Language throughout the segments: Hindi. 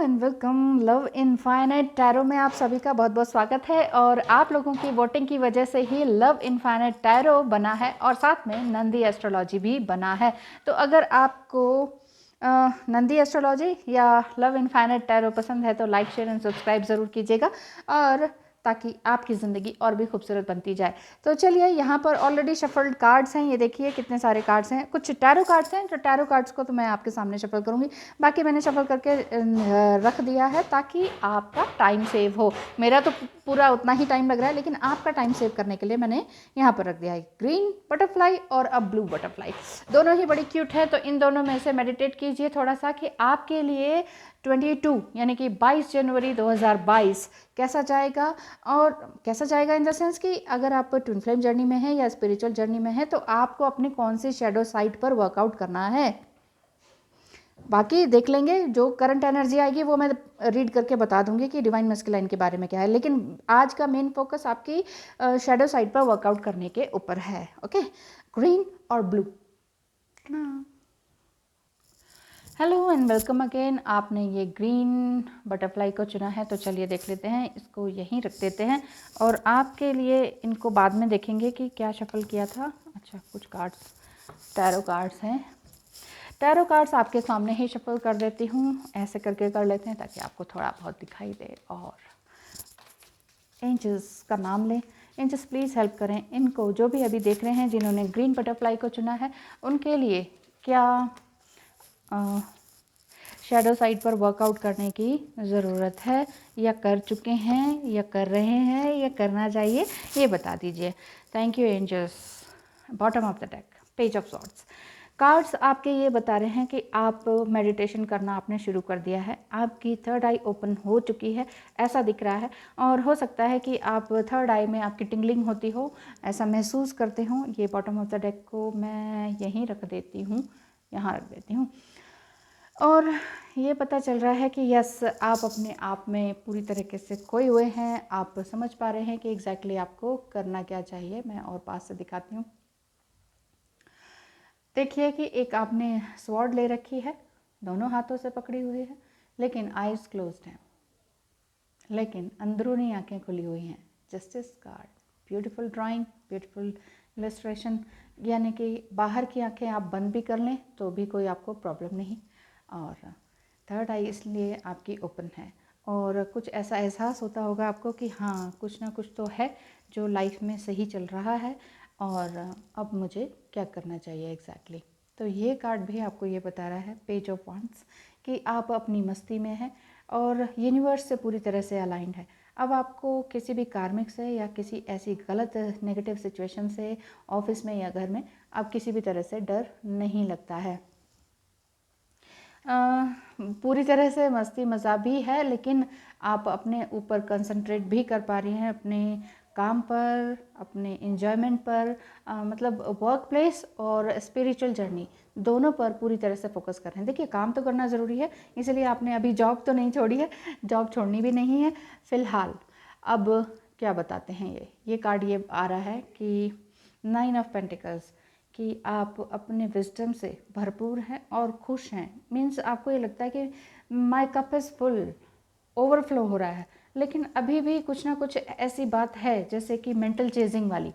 And welcome. Love infinite tarot में आप सभी का बहुत बहुत स्वागत है। और आप लोगों की वोटिंग की वजह से ही लव इनफाइनाइट टैरो बना है और साथ में नंदी एस्ट्रोलॉजी भी बना है। तो अगर आपको नंदी एस्ट्रोलॉजी या लव इनफाइनाइट टैरो पसंद है तो लाइक शेयर एंड सब्सक्राइब ज़रूर कीजिएगा, और ताकि आपकी ज़िंदगी और भी खूबसूरत बनती जाए। तो चलिए, यहाँ पर ऑलरेडी शफल्ड कार्ड्स हैं, ये देखिए कितने सारे कार्ड्स हैं। कुछ टैरो कार्ड्स हैं, तो टैरो कार्ड्स को तो मैं आपके सामने शफल करूँगी, बाकी मैंने शफल करके रख दिया है ताकि आपका टाइम सेव हो। मेरा तो पूरा उतना ही टाइम लग रहा है, लेकिन आपका टाइम सेव करने के लिए मैंने यहाँ पर रख दिया है ग्रीन बटरफ्लाई और अ ब्लू बटरफ्लाई। दोनों ही बड़ी क्यूट है, तो इन दोनों में से मेडिटेट कीजिए थोड़ा सा कि आपके लिए 22 यानी कि 22 जनवरी 2022 कैसा जाएगा। और कैसा जाएगा इन द सेंस कि अगर आप ट्विन फ्लेम जर्नी में हैं या स्पिरिचुअल जर्नी में हैं तो आपको अपनी कौन सी शेडो साइट पर वर्कआउट करना है। बाकी देख लेंगे, जो करंट एनर्जी आएगी वो मैं रीड करके बता दूंगी कि डिवाइन मस्कुलाइन के बारे में क्या है, लेकिन आज का मेन फोकस आपकी शेडो साइड पर वर्कआउट करने के ऊपर है। ओके, ग्रीन और blue. Hello and welcome again. आपने ये ग्रीन बटरफ्लाई को चुना है, तो चलिए देख लेते हैं, इसको यहीं रख देते हैं और आपके लिए इनको बाद में देखेंगे कि क्या शफल किया था। अच्छा, कुछ कार्ड्स टैरो कार्ड्स हैं, टैरो कार्ड्स आपके सामने ही शफल कर देती हूँ। ऐसे करके कर लेते हैं ताकि आपको थोड़ा बहुत दिखाई दे। और एंजल्स का नाम लें। एंजल्स प्लीज़ हेल्प करें इनको, जो भी अभी देख रहे हैं जिन्होंने ग्रीन बटरफ्लाई को चुना है, उनके लिए क्या शैडो साइड पर वर्कआउट करने की ज़रूरत है, या कर चुके हैं, या कर रहे हैं, या करना चाहिए, ये बता दीजिए। Thank you angels. Bottom of the deck, page of swords. Cards आपके ये बता रहे हैं कि आप मेडिटेशन करना आपने शुरू कर दिया है, आपकी थर्ड आई ओपन हो चुकी है, ऐसा दिख रहा है। और हो सकता है कि आप थर्ड आई में आपकी टिंगलिंग होती हो, ऐसा महसूस करते हो। ये बॉटम ऑफ द डेक को मैं यहीं रख देती हूँ, यहाँ रख देती हूँ। और ये पता चल रहा है कि यस, आप अपने आप में पूरी तरीके से खोए हुए हैं। आप समझ पा रहे हैं कि एग्जैक्टली आपको करना क्या चाहिए। मैं और पास से दिखाती हूँ। देखिए कि एक आपने स्वॉर्ड ले रखी है, दोनों हाथों से पकड़ी हुई है, लेकिन आइज क्लोज्ड हैं, लेकिन अंदरूनी आंखें खुली हुई हैं। Justice card, beautiful drawing, beautiful illustration, यानी कि बाहर की आंखें आप बंद भी कर लें तो भी कोई आपको प्रॉब्लम नहीं। और थर्ड आई इसलिए आपकी ओपन है, और कुछ ऐसा एहसास होता होगा आपको कि हाँ, कुछ ना कुछ तो है जो लाइफ में सही चल रहा है, और अब मुझे क्या करना चाहिए एग्जैक्टली। तो ये कार्ड भी आपको ये बता रहा है, पेज ऑफ वांड्स, कि आप अपनी मस्ती में हैं और यूनिवर्स से पूरी तरह से अलाइंड है। अब आपको किसी भी कार्मिक से या किसी ऐसी गलत नेगेटिव सिचुएशन से ऑफिस में या घर में अब किसी भी तरह से डर नहीं लगता है। पूरी तरह से मस्ती मज़ा भी है, लेकिन आप अपने ऊपर कंसंट्रेट भी कर पा रही हैं, अपने काम पर, अपने एंजॉयमेंट पर, मतलब वर्क प्लेस और स्पिरिचुअल जर्नी दोनों पर पूरी तरह से फोकस कर रहे हैं। देखिए, काम तो करना ज़रूरी है, इसलिए आपने अभी जॉब तो नहीं छोड़ी है, जॉब छोड़नी भी नहीं है फ़िलहाल। अब क्या बताते हैं ये कार्ड ये आ रहा है कि 9 ऑफ पेंटिकल्स, कि आप अपने विजडम से भरपूर हैं और खुश हैं। मीन्स आपको ये लगता है कि my cup is full, overflow हो रहा है, लेकिन अभी भी कुछ ना कुछ ऐसी बात है जैसे कि मेंटल चेजिंग वाली।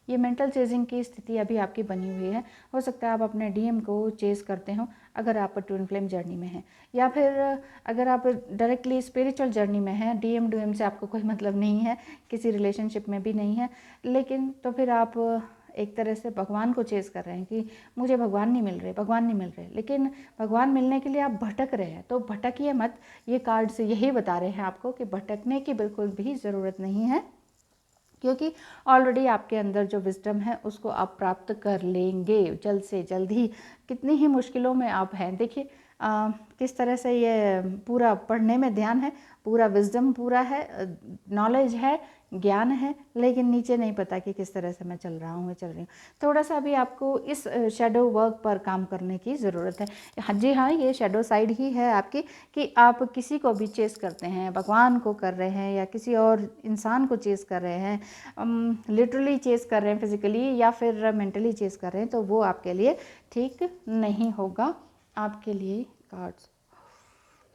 ये मेंटल चेजिंग की स्थिति अभी आपकी बनी हुई है। हो सकता है आप अपने डीएम को चेज़ करते हो अगर आप ट्विन फ्लेम जर्नी में हैं, या फिर अगर आप डायरेक्टली स्पिरिचुअल जर्नी में हैं, डीएम से आपको कोई मतलब नहीं है, किसी रिलेशनशिप में भी नहीं है, लेकिन तो फिर आप एक तरह से भगवान को चेज़ कर रहे हैं कि मुझे भगवान नहीं मिल रहे, भगवान नहीं मिल रहे, लेकिन भगवान मिलने के लिए आप भटक रहे हैं। तो भटकिए मत, ये कार्ड से यही बता रहे हैं आपको कि भटकने की बिल्कुल भी ज़रूरत नहीं है, क्योंकि ऑलरेडी आपके अंदर जो विजडम है उसको आप प्राप्त कर लेंगे जल्द से जल्द ही। कितनी ही मुश्किलों में आप हैं, देखिए किस तरह से ये पूरा पढ़ने में ध्यान है, पूरा विजडम पूरा है, नॉलेज है, ज्ञान है, लेकिन नीचे नहीं पता कि किस तरह से मैं चल रहा हूँ, मैं चल रही हूँ। थोड़ा सा भी आपको इस शेडो वर्क पर काम करने की ज़रूरत है। हाँ जी हाँ, ये शेडो साइड ही है आपकी, कि आप किसी को भी चेस करते हैं, भगवान को कर रहे हैं या किसी और इंसान को चेस कर रहे हैं, लिटरली चेस कर रहे हैं फिजिकली या फिर मेंटली चेस कर रहे हैं, तो वो आपके लिए ठीक नहीं होगा। आपके लिए cards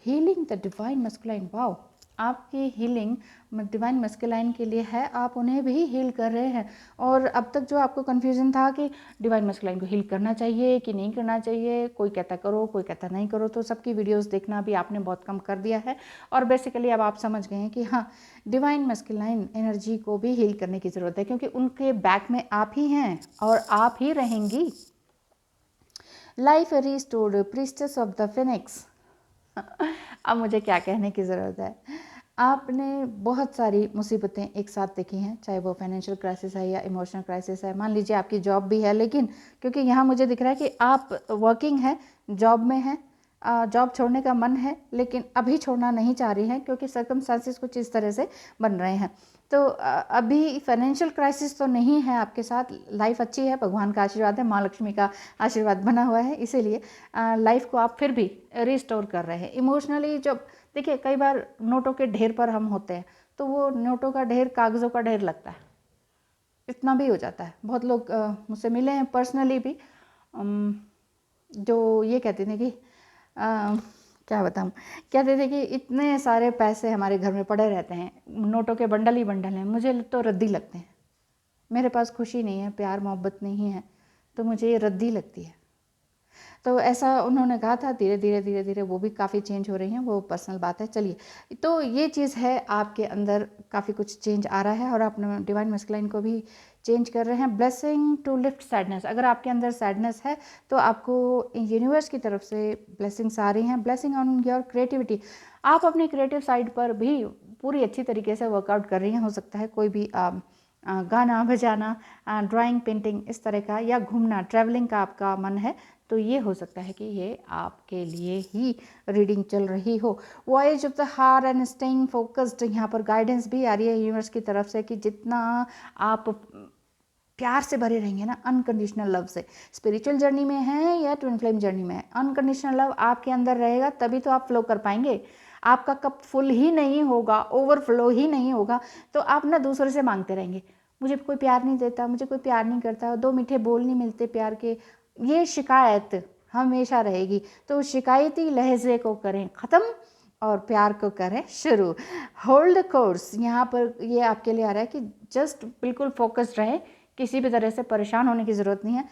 healing the divine masculine. Wow, आपकी हीलिंग डिवाइन मस्कुलाइन के लिए है, आप उन्हें भी हील कर रहे हैं। और अब तक जो आपको कन्फ्यूज़न था कि डिवाइन मस्कुलाइन को हील करना चाहिए कि नहीं करना चाहिए, कोई कहता करो कोई कहता नहीं करो, तो सबकी वीडियोस देखना भी आपने बहुत कम कर दिया है। और बेसिकली अब आप समझ गए हैं कि हाँ, डिवाइन मस्कुलाइन एनर्जी को भी हील करने की ज़रूरत है, क्योंकि उनके बैक में आप ही हैं और आप ही रहेंगी। Life restored, priestess of the Phoenix. अब मुझे क्या कहने की ज़रूरत है। आपने बहुत सारी मुसीबतें एक साथ देखी हैं, चाहे वो फाइनेंशियल क्राइसिस है या इमोशनल क्राइसिस है। मान लीजिए आपकी जॉब भी है, लेकिन क्योंकि यहाँ मुझे दिख रहा है कि आप वर्किंग हैं, जॉब में हैं, जॉब छोड़ने का मन है लेकिन अभी छोड़ना नहीं चाह रही हैं क्योंकि सर्कमस्टांसेस कुछ इस तरह से बन रहे हैं। तो अभी फाइनेंशियल क्राइसिस तो नहीं है आपके साथ, लाइफ अच्छी है, भगवान का आशीर्वाद है, माँ लक्ष्मी का आशीर्वाद बना हुआ है, इसीलिए लाइफ को आप फिर भी रिस्टोर कर रहे हैं। इमोशनली जब देखिए कई बार नोटों के ढेर पर हम होते हैं तो वो नोटों का ढेर कागज़ों का ढेर लगता है, इतना भी हो जाता है। बहुत लोग मुझसे मिले हैं पर्सनली भी, जो ये कहते थे कि क्या बताऊँ, कहते थे कि इतने सारे पैसे हमारे घर में पड़े रहते हैं, नोटों के बंडल ही बंडल हैं, मुझे तो रद्दी लगते हैं। मेरे पास खुशी नहीं है, प्यार मोहब्बत नहीं है, तो मुझे ये रद्दी लगती है। तो ऐसा उन्होंने कहा था। धीरे धीरे धीरे धीरे वो भी काफ़ी चेंज हो रही हैं, वो पर्सनल बात है। चलिए, तो ये चीज़ है, आपके अंदर काफ़ी कुछ चेंज आ रहा है और आप डिवाइन मस्कुलाइन को भी चेंज कर रहे हैं। ब्लेसिंग टू लिफ्ट सैडनेस, अगर आपके अंदर सैडनेस है तो आपको यूनिवर्स की तरफ से ब्लेसिंग्स आ रही हैं। ब्लेसिंग ऑन योर क्रिएटिविटी, आप अपनी क्रिएटिव साइड पर भी पूरी अच्छी तरीके से वर्कआउट कर रही हैं। हो सकता है कोई भी गाना बजाना, ड्राइंग, पेंटिंग, इस तरह का, या घूमना, ट्रैवलिंग का आपका मन है तो ये हो सकता है कि ये आपके लिए ही रीडिंग चल रही हो। Voyage of the heart and staying focused, यहाँ पर गाइडेंस भी आ रही है यूनिवर्स की तरफ से कि जितना आप प्यार से भरे रहेंगे ना, अनकंडीशनल लव से, स्पिरिचुअल जर्नी में है या ट्विन फ्लेम जर्नी में है, अनकंडीशनल लव आपके अंदर रहेगा तभी तो आप फ्लो कर पाएंगे। आपका कप फुल ही नहीं होगा, ओवरफ्लो ही नहीं होगा, तो आप ना दूसरे से मांगते रहेंगे, मुझे कोई प्यार नहीं देता, मुझे कोई प्यार नहीं करता, दो मीठे बोल नहीं मिलते प्यार के, ये शिकायत हमेशा रहेगी। तो शिकायती लहजे को करें ख़त्म और प्यार को करें शुरू। होल्ड कोर्स, यहाँ पर ये आपके लिए आ रहा है कि जस्ट बिल्कुल फोकस्ड रहें, किसी भी तरह से परेशान होने की ज़रूरत नहीं है।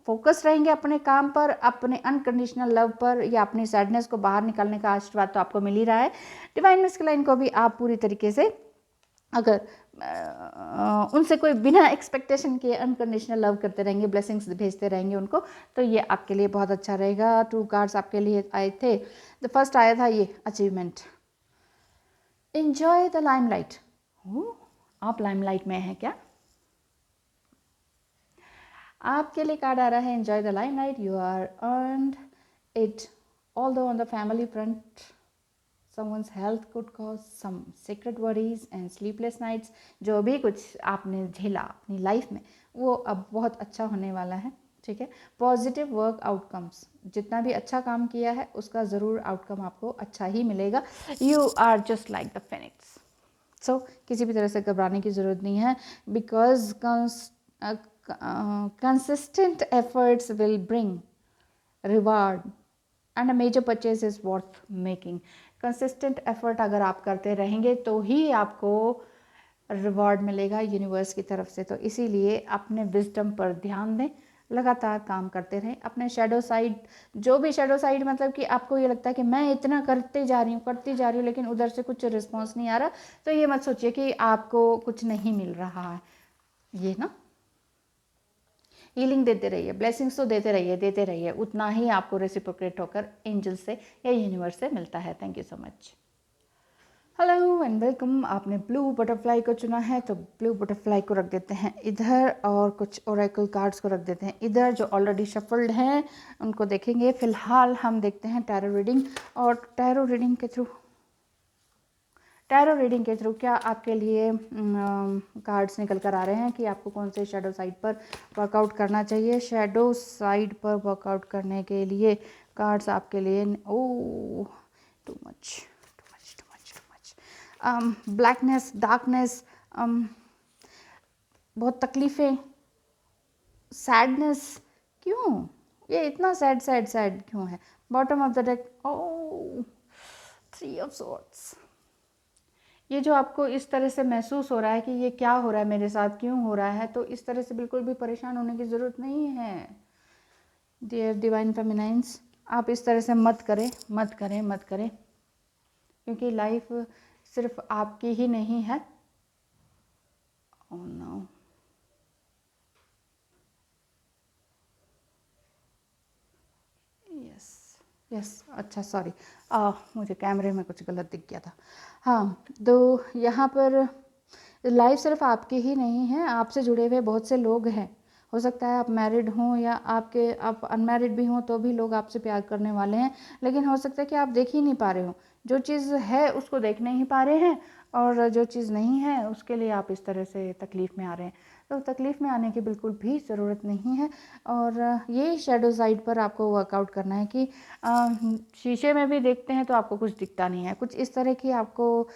फोकस रहेंगे अपने काम पर, अपने अनकंडीशनल लव पर, या अपनी सैडनेस को बाहर निकालने का आशीर्वाद तो आपको मिल ही रहा है। डिवाइन मस्कुलाइन को भी आप पूरी तरीके से, अगर उनसे कोई बिना एक्सपेक्टेशन के अनकंडीशनल लव करते रहेंगे, ब्लेसिंग्स भेजते रहेंगे उनको, तो ये आपके लिए बहुत अच्छा रहेगा। 2 कार्ड्स आपके लिए आए थे। द फर्स्ट आया था ये अचीवमेंट, एंजॉय द लाइमलाइट। आप लाइमलाइट में हैं क्या? आपके लिए कार्ड आ रहा है enjoy the limelight, you are earned it, although on the family front someone's health could cause some secret worries and sleepless nights। जो भी कुछ आपने झेला अपनी लाइफ में वो अब बहुत अच्छा होने वाला है, ठीक है। पॉजिटिव वर्क आउटकम्स, जितना भी अच्छा काम किया है उसका ज़रूर आउटकम आपको अच्छा ही मिलेगा। You are just like the phoenix. So किसी भी तरह से घबराने की ज़रूरत नहीं है, because consistent efforts will bring reward and a major purchase is worth making. Consistent effort अगर आप करते रहेंगे तो ही आपको रिवॉर्ड मिलेगा यूनिवर्स की तरफ से। तो इसीलिए अपने विजडम पर ध्यान दें, लगातार काम करते रहें। अपने शैडो साइड, जो भी शैडो साइड मतलब कि आपको ये लगता है कि मैं इतना करते जा रही हूँ लेकिन उधर से कुछ रिस्पॉन्स नहीं आ रहा, तो ये मत सोचिए कि आपको कुछ नहीं मिल रहा है। ये ना हीलिंग देते रहिए, ब्लेसिंग्स तो देते रहिए, उतना ही आपको रेसिप्रोकेट होकर एंजल से या यूनिवर्स से मिलता है। Thank you so much. Hello and welcome. आपने ब्लू बटरफ्लाई को चुना है, तो ब्लू बटरफ्लाई को रख देते हैं इधर और कुछ ओरेकल कार्ड्स को रख देते हैं इधर जो ऑलरेडी शफल्ड हैं, उनको देखेंगे। फिलहाल हम देखते हैं टैरो रीडिंग, और टैरो रीडिंग के थ्रू क्या आपके लिए कार्ड्स निकल कर आ रहे हैं कि आपको कौन से शैडो साइड पर वर्कआउट करना चाहिए। शैडो साइड पर वर्कआउट करने के लिए कार्ड्स आपके लिए, oh too much, blackness, darkness, बहुत तकलीफ़ें, सैडनेस, क्यों ये इतना सैड क्यों है। Bottom of the deck, oh 3 of swords. ये जो आपको इस तरह से महसूस हो रहा है कि ये क्या हो रहा है मेरे साथ, क्यों हो रहा है, तो इस तरह से बिल्कुल भी परेशान होने की ज़रूरत नहीं है डियर डिवाइन फेमिनाइंस। आप इस तरह से मत करें, मत करें, मत करें, क्योंकि लाइफ सिर्फ आपकी ही नहीं है। ओह नो, यस यस, अच्छा सॉरी, मुझे कैमरे में कुछ गलत दिख गया था। हाँ, तो यहाँ पर लाइफ सिर्फ आपकी ही नहीं है, आपसे जुड़े हुए बहुत से लोग हैं। हो सकता है आप मैरिड हों या आप अनमैरिड भी हों तो भी लोग आपसे प्यार करने वाले हैं, लेकिन हो सकता है कि आप देख ही नहीं पा रहे हो। जो चीज़ है उसको देख नहीं पा रहे हैं, और जो चीज़ नहीं है उसके लिए आप इस तरह से तकलीफ़ में आ रहे हैं। तो तकलीफ़ में आने की बिल्कुल भी ज़रूरत नहीं है। और ये शैडो साइड पर आपको वर्कआउट करना है कि शीशे में भी देखते हैं तो आपको कुछ दिखता नहीं है, कुछ इस तरह की आपको,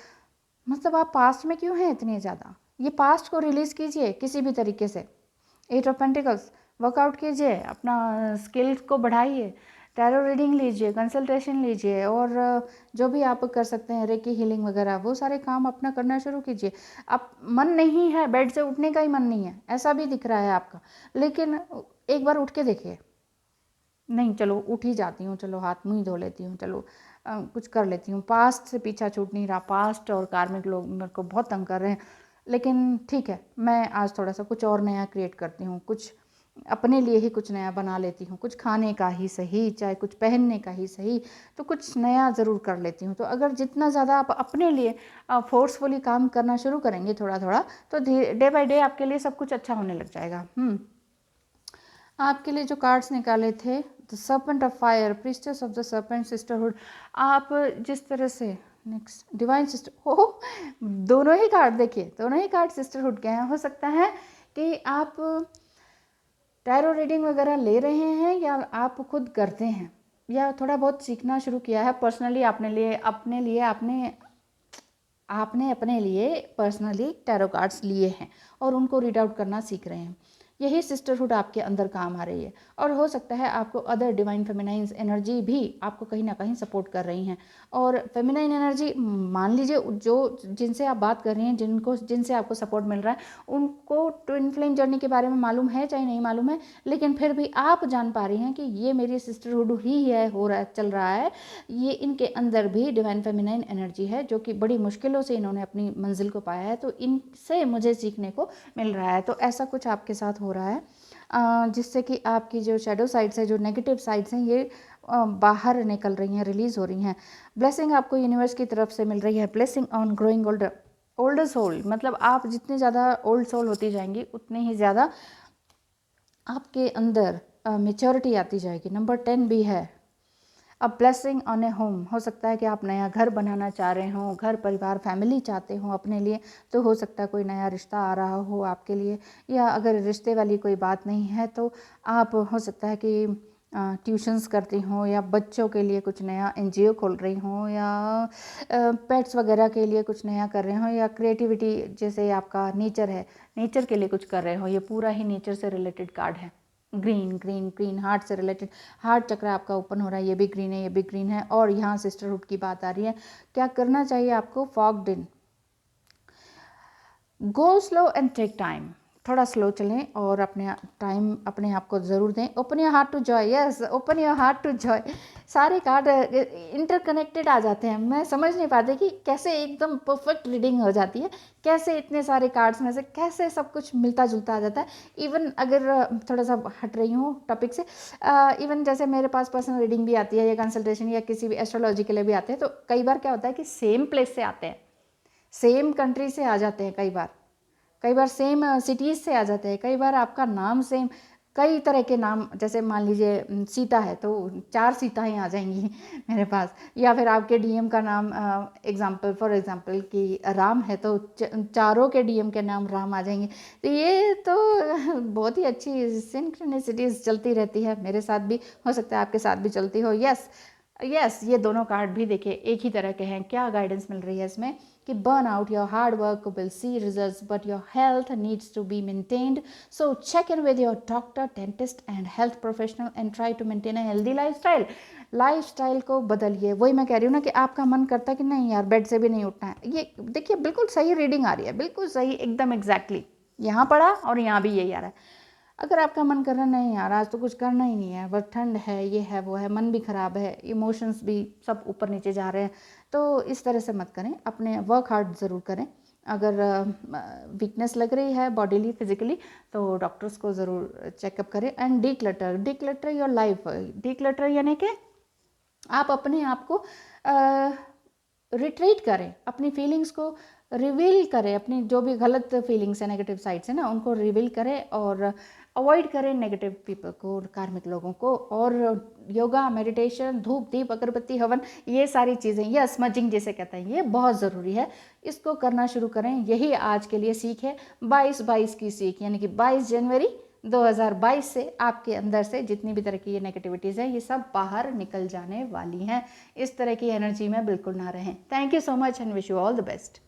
मतलब आप पास्ट में क्यों हैं इतने ज़्यादा। ये पास्ट को रिलीज़ कीजिए किसी भी तरीके से। 8 ऑफ पेंटिकल्स, वर्कआउट कीजिए, अपना स्किल्स को बढ़ाइए, टैरो रीडिंग लीजिए, कंसल्टेशन लीजिए, और जो भी आप कर सकते हैं रेकी हीलिंग वगैरह, वो सारे काम अपना करना शुरू कीजिए। अब मन नहीं है, बेड से उठने का ही मन नहीं है, ऐसा भी दिख रहा है आपका, लेकिन एक बार उठ के देखिए, नहीं चलो उठ ही जाती हूँ, चलो हाथ मुँह धो लेती हूँ, चलो कुछ कर लेती हूँ। पास्ट से पीछा छूट नहीं रहा, पास्ट और कार्मिक लोग मेरे को बहुत तंग कर रहे हैं, लेकिन ठीक है, मैं आज थोड़ा सा कुछ और नया क्रिएट करती हूँ, कुछ अपने लिए ही कुछ नया बना लेती हूँ, कुछ खाने का ही सही, चाहे कुछ पहनने का ही सही, तो कुछ नया ज़रूर कर लेती हूँ। तो अगर जितना ज़्यादा आप अपने लिए फोर्सफुली काम करना शुरू करेंगे थोड़ा थोड़ा, तो डे बाय डे आपके लिए सब कुछ अच्छा होने लग जाएगा। आपके लिए जो कार्ड्स निकाले थे, the serpent of fire, priestess of the serpent, sisterhood, आप जिस तरह से, नेक्स्ट डिवाइन सिस्टर, हो दोनों ही कार्ड देखिए, दोनों ही कार्ड सिस्टरहुड के हैं। हो सकता है कि आप टैरो रीडिंग वगैरह ले रहे हैं, या आप खुद करते हैं, या थोड़ा बहुत सीखना शुरू किया है पर्सनली, आपने अपने लिए पर्सनली टैरो कार्ड्स लिए हैं और उनको रीड आउट करना सीख रहे हैं। यही सिस्टरहुड आपके अंदर काम आ रही है, और हो सकता है आपको अदर डिवाइन फेमिनाइन एनर्जी भी आपको कहीं ना कहीं सपोर्ट कर रही हैं। और फेमिनाइन एनर्जी, मान लीजिए जो जिनसे आप बात कर रही हैं, जिनसे आपको सपोर्ट मिल रहा है, उनको ट्विन फ्लेम जर्नी के बारे में मालूम है चाहे नहीं मालूम है, लेकिन फिर भी आप जान पा रही हैं कि ये मेरी सिस्टरहुड ही है, चल रहा है, ये इनके अंदर भी डिवाइन फेमिनाइन एनर्जी है, जो कि बड़ी मुश्किलों से इन्होंने अपनी मंजिल को पाया है, तो इनसे मुझे सीखने को मिल रहा है। तो ऐसा कुछ आपके साथ हो रहा है, जिससे कि आपकी जो शैडो साइड्स है, जो नेगेटिव साइड्स हैं, ये बाहर निकल रही हैं, रिलीज़ हो रही हैं। ब्लेसिंग आपको यूनिवर्स की तरफ से मिल रही है, blessing on growing older soul, मतलब आप जितने ज़्यादा ओल्ड सोल होती जाएंगी उतने ही ज़्यादा आपके अंदर मेच्योरिटी आती जाएगी। नंबर 10 भी है, अब ब्लेसिंग ऑन ए होम, हो सकता है कि आप नया घर बनाना चाह रहे हो, घर परिवार फैमिली चाहते हो अपने लिए, तो हो सकता है कोई नया रिश्ता आ रहा हो आपके लिए, या अगर रिश्ते वाली कोई बात नहीं है तो आप हो सकता है कि ट्यूशन्स करती हो, या बच्चों के लिए कुछ नया एनजीओ खोल रही हो, या पेट्स वगैरह के लिए कुछ नया कर रहे हो, या क्रिएटिविटी जैसे आपका नेचर है, नेचर के लिए कुछ कर रहे हो। ये पूरा ही नेचर से रिलेटेड कार्ड है। ग्रीन ग्रीन ग्रीन, हार्ट से रिलेटेड, हार्ट चक्र आपका ओपन हो रहा है, ये भी ग्रीन है, ये भी ग्रीन है, और यहाँ सिस्टरहुड की बात आ रही है। क्या करना चाहिए आपको? Fogged in, go slow and take time, थोड़ा स्लो चलें और अपने आप को ज़रूर दें। Open your heart to joy, yes open your heart to joy. सारे कार्ड इंटरकनेक्टेड आ जाते हैं, मैं समझ नहीं पाती कि कैसे एकदम परफेक्ट रीडिंग हो जाती है, कैसे इतने सारे कार्ड्स में से कैसे सब कुछ मिलता जुलता आ जाता है। इवन अगर थोड़ा सा हट रही हूँ टॉपिक से, इवन जैसे मेरे पास पर्सनल रीडिंग भी आती है, या कंसल्टेशन, या किसी भी एस्ट्रोलॉजी के लिए भी आते हैं, तो कई बार क्या होता है कि सेम प्लेस से आते हैं, सेम कंट्री से आ जाते हैं, कई बार सेम सिटीज़ से आ जाते हैं, कई बार आपका नाम सेम, कई तरह के नाम, जैसे मान लीजिए सीता है तो 4 सीताएँ आ जाएंगी मेरे पास, या फिर आपके डीएम का नाम फॉर एग्जांपल कि राम है तो चारों के डीएम के नाम राम आ जाएंगे। तो ये तो बहुत ही अच्छी सिंक्रोनिसिटीज़ चलती रहती है, मेरे साथ भी हो सकता है आपके साथ भी चलती हो। यस, ये दोनों कार्ड भी देखिए एक ही तरह के हैं। क्या गाइडेंस मिल रही है इसमें कि burn out, your hard work will see results but your health needs to be maintained, so check in with your doctor, dentist and health professional and try to maintain a healthy lifestyle. Lifestyle को बदलिए। वही मैं कह रही हूँ ना कि आपका मन करता है कि नहीं यार बेड से भी नहीं उठना है, ये देखिए बिल्कुल सही रीडिंग आ रही है, बिल्कुल सही, एकदम एग्जैक्टली यहाँ पढ़ा और यहाँ भी यही आ रहा है। अगर आपका मन कर रहा है नहीं यार आज तो कुछ करना ही नहीं है, बस ठंड है, ये है वो है, मन भी ख़राब है, इमोशंस भी सब ऊपर नीचे जा रहे हैं, तो इस तरह से मत करें, अपने वर्क हार्ड ज़रूर करें। अगर वीकनेस लग रही है बॉडीली फिजिकली तो डॉक्टर्स को ज़रूर चेकअप करें। And D clutter your life. D clutter यानी कि आप अपने आप को रिट्रीट करें, अपनी फीलिंग्स को रिवील करें, अपनी जो भी गलत फीलिंग्स है, नेगेटिव साइड्स है ना, उनको रिवील करें और अवॉइड करें नेगेटिव पीपल को, कार्मिक लोगों को। और योगा, मेडिटेशन, धूप दीप अगरबत्ती हवन, ये सारी चीज़ें, ये स्मजिंग जिसे कहते हैं, ये बहुत ज़रूरी है, इसको करना शुरू करें। यही आज के लिए सीख है 22/22 की सीख, यानी कि 22 जनवरी 2022 से आपके अंदर से जितनी भी तरह की ये नेगेटिविटीज़ हैं ये सब बाहर निकल जाने वाली हैं। इस तरह की एनर्जी में बिल्कुल ना रहें। Thank you so much and wish you all the best.